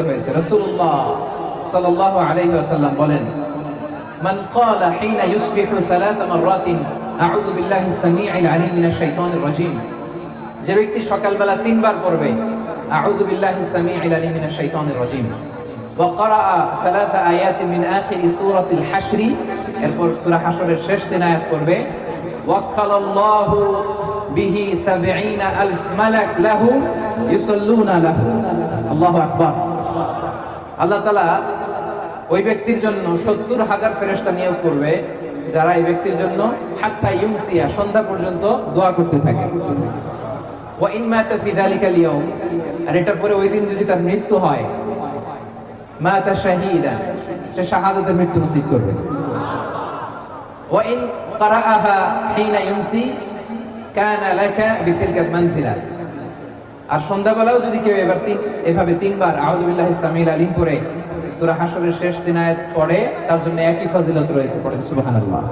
হয়েছে। রাসূলুল্লাহ সাল্লাল্লাহু আলাইহি ওয়াসাল্লাম বলেন, মান ক্বালা হিনা ইউসবিহু সালাসা মাররাতিন আউযু বিল্লাহিস সামিউল আলিম মিনাশ শাইতানির রাজীম, যে ব্যক্তি সকালবেলা তিনবার পড়বে আউযু বিল্লাহিস সামিউল আলিম মিনাশ শাইতানির রাজীম ওয়া ক্বারাআ সালাসা আয়াতিন মিন আখিরি সূরাতিল হাশর, এরপর সূরা হাশরের শেষ তিন আয়াত পড়বে, ওয়াক্কালাল্লাহু বিহি ৭০,০০০ মালাক লাহু ইউসাল্লুনা লাহু। আল্লাহু আকবার। আল্লাহ তাআলা ওই ব্যক্তির জন্য ৭০,০০০ ফেরেশতা নিয়োগ করবে, যারা এই ব্যক্তির জন্য হাত্তা ইউমসিয়া, সন্ধ্যা পর্যন্ত দোয়া করতে থাকে। ওয়া ইন মাতা ফি যালিকাল ইয়াউম, আর এটার পরে ওই দিন যদি তার মৃত্যু হয়, মাতা শাহীদা, সে শাহাদাতের মৃত্যু নসিব করবে। ওয়া ইন ক্বারাআহা হিনা ইউমসি কানা লাকা বিতিলকা মানজিলা, আর সন্ধ্যাবেলাও যদি কেউ এভাবে তিনবার আউযু বিল্লাহিস সামিউল আলিম পড়ে সূরা হাশরের শেষ তিন আয়াত পড়ে, তার জন্য একই ফজিলত রয়েছে। পড়েন সুবহানাল্লাহ।